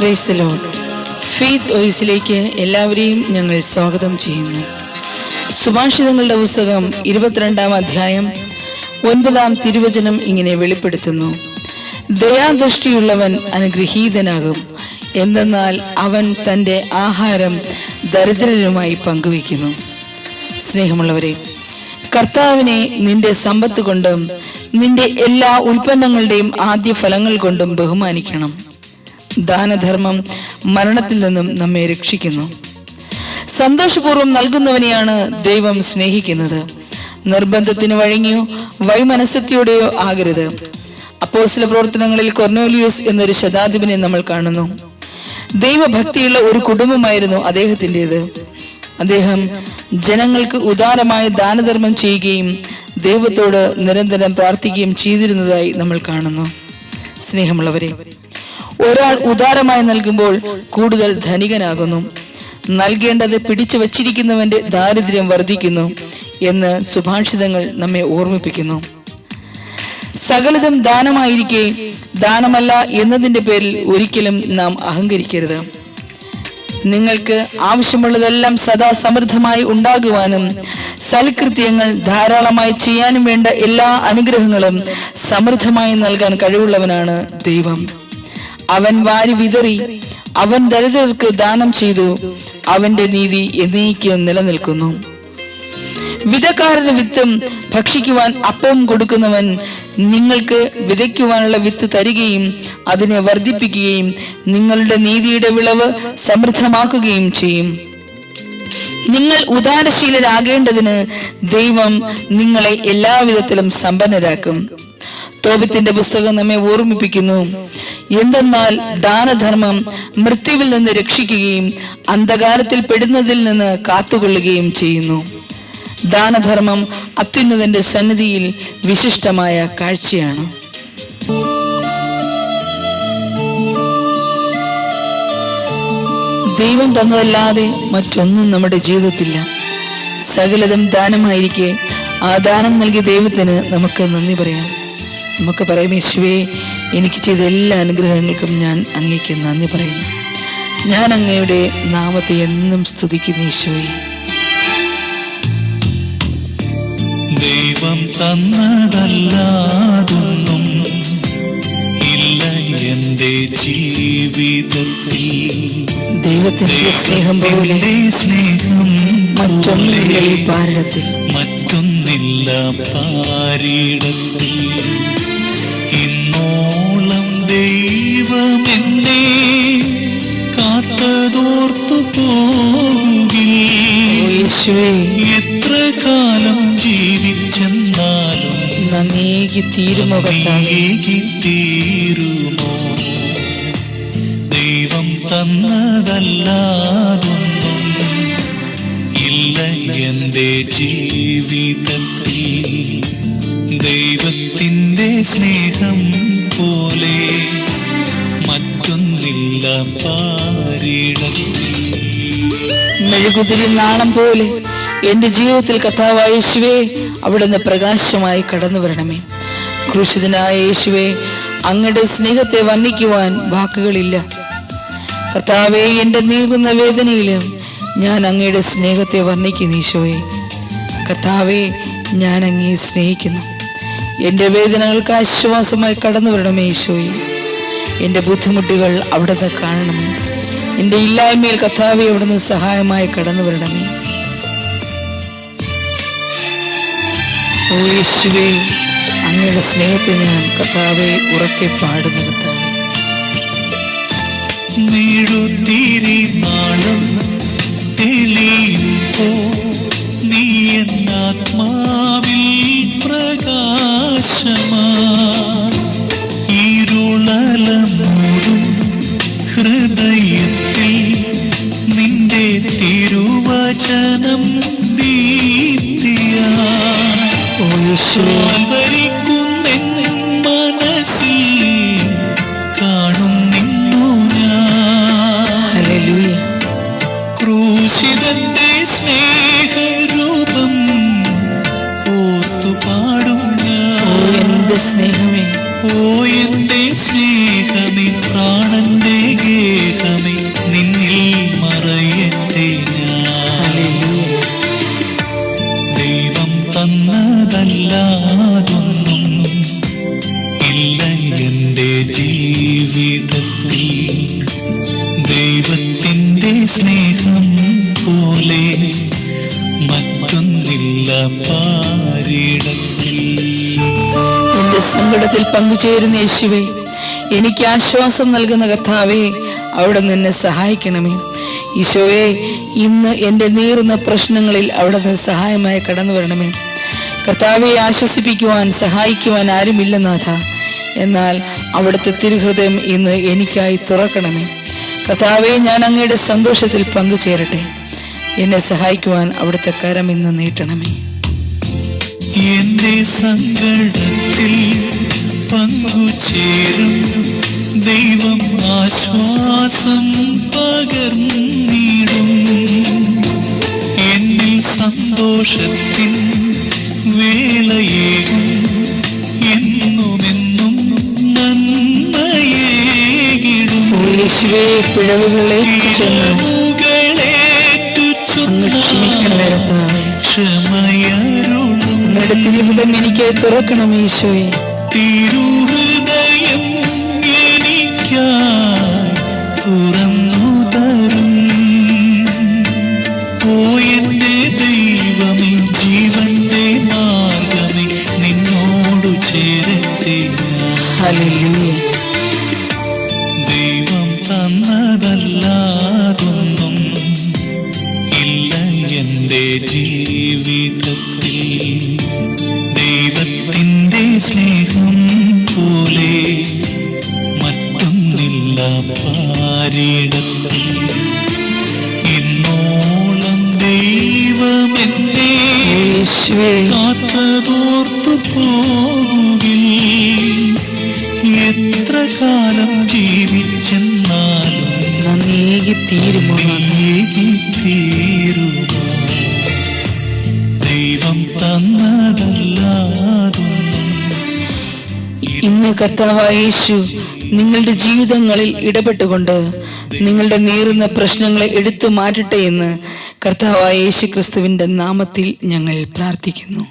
Praise the Lord. Faith വോയിസിലേക്ക് എല്ലാവരെയും ഞങ്ങൾ സ്വാഗതം ചെയ്യുന്നു. സുഭാഷിതങ്ങളുടെ പുസ്തകം 22-ാം അധ്യായം 9-ാം തിരുവചനം ഇങ്ങനെ വെളിപ്പെടുത്തുന്നു: ദയാദൃഷ്ടിയുള്ളവൻ അനുഗ്രഹീതനാകും, എന്തെന്നാൽ അവൻ തൻ്റെ ആഹാരം ദരിദ്രരുമായി പങ്കുവയ്ക്കുന്നു. സ്നേഹമുള്ളവരെ, കർത്താവിനെ നിന്റെ സമ്പത്ത് കൊണ്ടും നിന്റെ എല്ലാ ഉൽപ്പന്നങ്ങളുടെയും ആദ്യ ഫലങ്ങൾ കൊണ്ടും ബഹുമാനിക്കണം. ദാനധർമ്മം മരണത്തിൽ നിന്നും നമ്മെ രക്ഷിക്കുന്നു. സന്തോഷപൂർവ്വം നൽകുന്നവനെയാണ് ദൈവം സ്നേഹിക്കുന്നത്. നിർബന്ധത്തിന് വഴങ്ങിയോ വൈമനസ്യത്തോടെയോ ആകരുത്. അപ്പോസ്തല പ്രവർത്തനങ്ങളിൽ കൊർന്നേലിയോസ് എന്നൊരു ശതാധിപനെ നമ്മൾ കാണുന്നു. ദൈവഭക്തിയുള്ള ഒരു കുടുംബമായിരുന്നു അദ്ദേഹത്തിൻ്റെത്. അദ്ദേഹം ജനങ്ങൾക്ക് ഉദാരമായ ദാനധർമ്മം ചെയ്യുകയും ദൈവത്തോട് നിരന്തരം പ്രാർത്ഥിക്കുകയും ചെയ്തിരുന്നതായി നമ്മൾ കാണുന്നു. സ്നേഹമുള്ളവരെ, ഒരാൾ ഉദാരമായി നൽകുമ്പോൾ കൂടുതൽ ധനികനാകുന്നു. നൽകേണ്ടത് പിടിച്ചു വച്ചിരിക്കുന്നവന്റെ ദാരിദ്ര്യം വർദ്ധിക്കുന്നു എന്ന് സുഭാഷിതങ്ങൾ നമ്മെ ഓർമ്മിപ്പിക്കുന്നു. സകലതും ദാനമായിരിക്കെ ദാനമല്ല എന്നതിൻ്റെ പേരിൽ ഒരിക്കലും നാം അഹങ്കരിക്കരുത്. നിങ്ങൾക്ക് ആവശ്യമുള്ളതെല്ലാം സദാ സമൃദ്ധമായി ഉണ്ടാകുവാനും സൽകൃത്യങ്ങൾ ധാരാളമായി ചെയ്യാനും വേണ്ട എല്ലാ അനുഗ്രഹങ്ങളും സമൃദ്ധമായി നൽകാൻ കഴിവുള്ളവനാണ് ദൈവം. അവൻ വാരി വിതറി, അവൻ ദരിദ്രർക്ക് ദാനം ചെയ്തു, അവന്റെ നീതി എന്നേക്കും നിലനിൽക്കുന്നു. വിതക്കാരന് വിത്തും ഭക്ഷിക്കുവാൻ അപ്പവും കൊടുക്കുന്നവൻ നിങ്ങൾക്ക് വിതയ്ക്കുവാനുള്ള വിത്ത് തരികയും അതിനെ വർദ്ധിപ്പിക്കുകയും നിങ്ങളുടെ നീതിയുടെ വിളവ് സമൃദ്ധമാക്കുകയും ചെയ്യും. നിങ്ങൾ ഉദാരശീലരാകേണ്ടതിന് ദൈവം നിങ്ങളെ എല്ലാവിധത്തിലും സമ്പന്നരാക്കും. തോബിത്തിന്റെ പുസ്തകം നമ്മെ ഓർമ്മിപ്പിക്കുന്നു: എന്തെന്നാൽ ദാനധർമ്മം മൃത്യുവിൽ നിന്ന് രക്ഷിക്കുകയും അന്ധകാരത്തിൽ പെടുന്നതിൽ നിന്ന് കാത്തുകൊള്ളുകയും ചെയ്യുന്നു. ദാനധർമ്മം അത്യുന്നതന്റെ സന്നിധിയിൽ വിശിഷ്ടമായ കാഴ്ചയാണ്. ദൈവം തന്നതല്ലാതെ മറ്റൊന്നും നമ്മുടെ ജീവിതത്തില്ല. സകലതും ദാനമായിരിക്കെ ആ ദാനം നൽകിയ ദൈവത്തിന് നമുക്ക് നന്ദി പറയാം. നമുക്ക് പറയാം: യേശുവേ, എനിക്ക് ചെയ്ത എല്ലാ അനുഗ്രഹങ്ങൾക്കും ഞാൻ അങ്ങേക്ക് നന്ദി പറയുന്നു. ഞാൻ അങ്ങയുടെ നാമത്തെ എന്നും സ്തുതിക്കുന്നു. യേശുവേ, ദൈവം തന്നതല്ലാതൊന്നും ഇല്ല എൻ്റെ ജീവിതത്തിൽ. ദൈവത്തിന്റെ സ്നേഹം പോലെ മറ്റൊന്നില്ല ഈ പാരിടത്തിൽ. ഇന്നോളം ദൈവം എന്നെ കാത്തതോർത്തു പോകുകിൽ. എത്ര കാലം ജീവിച്ചെന്നാലും നന്ദിയേകി തീരുമോ? ദൈവം തന്നതല്ലാതൊന്നും ഇല്ല എൻ്റെ ജീവിതത്തിൽ. ദൈവത്തിൻ്റെ സ്നേഹം പോലെ മറ്റൊന്നില്ല പാരിടത്തിൽ. മെഴുകുതിരി നാളം പോലെ എന്റെ ജീവിതത്തിൽ കർത്താവായ യേശുവേ, അവിടുന്ന് പ്രകാശമായി കടന്നു വരണമേ. ക്രൂശിതനായ യേശുവേ, അങ്ങയുടെ സ്നേഹത്തെ വർണ്ണിക്കുവാൻ വാക്കുകളില്ല. കർത്താവേ, എന്റെ നീറുന്ന വേദനയിലും ഞാൻ അങ്ങയുടെ സ്നേഹത്തെ വർണ്ണിക്കുന്നു. ഈശോയെ, കർത്താവേ, ഞാൻ അങ്ങയെ സ്നേഹിക്കുന്നു. എൻ്റെ വേദനകൾക്ക് ആശ്വാസമായി കടന്നു വരണമേ. ഈശോയെ, എൻ്റെ ബുദ്ധിമുട്ടുകൾ അവിടുന്ന് കാണണമേ. എൻ്റെ ഇല്ലായ്മയിൽ കർത്താവേ, അവിടുന്ന് സഹായമായി കടന്നു വരണമേ. ഓ യേശുവേ, അങ്ങയുടെ സ്നേഹത്തെ ഞാൻ കർത്താവേ ഉറക്കെ പാടുന്നു. കർത്താവേ, മെഴുകുതിരി നാളം തെളിയുമ്പോ നീ എന്നാത്മാവിൽ പ്രകാശമാ. ഇരുളലമൂടും ഹൃദയത്തിൽ നിന്റെ തിരുവചനം ദീപ്തിയാ. കാൽവരിക്കുന്നെൻ മനസ്സിൽ കാണും നിന്നു ഞാൻ. ക്രൂശിതന്റെ സ്നേഹരൂപം ഓർത്തു പാടും ഞാൻ. എന്റെ സ്നേഹമേ, ഓ എന്റെ സ്നേഹമേ, പ്രാണന്റെ ഗേഹമേ, പോലെ മറ്റൊന്നില്ല പാരിടത്തിൽ. എന്റെ സങ്കടത്തിൽ പങ്കുചേരുന്ന യേശുവേ, എനിക്ക് ആശ്വാസം നൽകുന്ന കർത്താവേ, അവിടെ നിന്ന് സഹായിക്കണമേ. ഈശോയെ, ഇന്ന് എൻ്റെ നീറുന്ന പ്രശ്നങ്ങളിൽ അവിടെ നിന്ന് സഹായമായി കടന്നു വരണമേ. കർത്താവെ ആശ്വസിപ്പിക്കുവാൻ സഹായിക്കുവാൻ ആരുമില്ല നാഥ. എന്നാൽ അവിടുത്തെ തിരുഹൃദയം ഇന്ന് എനിക്കായി തുറക്കണമേ. കർത്താവെ, ഞാൻ അങ്ങയുടെ സന്തോഷത്തിൽ പങ്കുചേരട്ടെ. എന്നെ സഹായിക്കുവാൻ അവിടുത്തെ കരം ഇന്ന് നീട്ടണമേ. എന്റെ സങ്കടത്തിൽ പങ്കുചേരും ദൈവം ആശ്വാസം പകർന്നിടും. എന്നിൽ സന്തോഷത്തിൻ വേളയേകും എന്നുമെന്നും നന്മയേകിടും. യേശുവേ, പിഴവുകളേറ്റു ക്ഷമയരുളും തിരുഹൃദയം എനിക്ക് തുറക്കണം ഈശോയെ. തിരുഹൃദയം എനിക്കായി തുറന്നു തരും. ഓ എന്റെ ദൈവമേ, ജീവന്റെ മാർഗമേ, നിന്നോടു ചേരട്ടെ. ഹല്ലേലൂയ. ദൈവം തന്നതല്ലാതൊന്നും ഇല്ല എന്റെ ജീവിതത്തിൽ. ദൈവത്തിൻ്റെ സ്നേഹം പോലെ മറ്റൊന്നില്ല പാരിടത്തിൽ. ഇന്നോളം ദൈവമെന്നെ യേശുവേ, കാത്തതോർത്തു പോകുകിൽ. എത്ര കാലം ജീവിച്ചെന്നാലും നന്ദിയേകി തീരുമോ? തീരുമോ? ദൈവം തന്നതല്ലാതൊന്നും. ഇന്ന് കർത്താവായ യേശു നിങ്ങളുടെ ജീവിതങ്ങളിൽ ഇടപെട്ടുകൊണ്ട് നിങ്ങളുടെ നീറുന്ന പ്രശ്നങ്ങളെ എടുത്തു മാറ്റട്ടെ എന്ന് കർത്താവായ യേശു ക്രിസ്തുവിന്റെ നാമത്തിൽ ഞങ്ങൾ പ്രാർത്ഥിക്കുന്നു.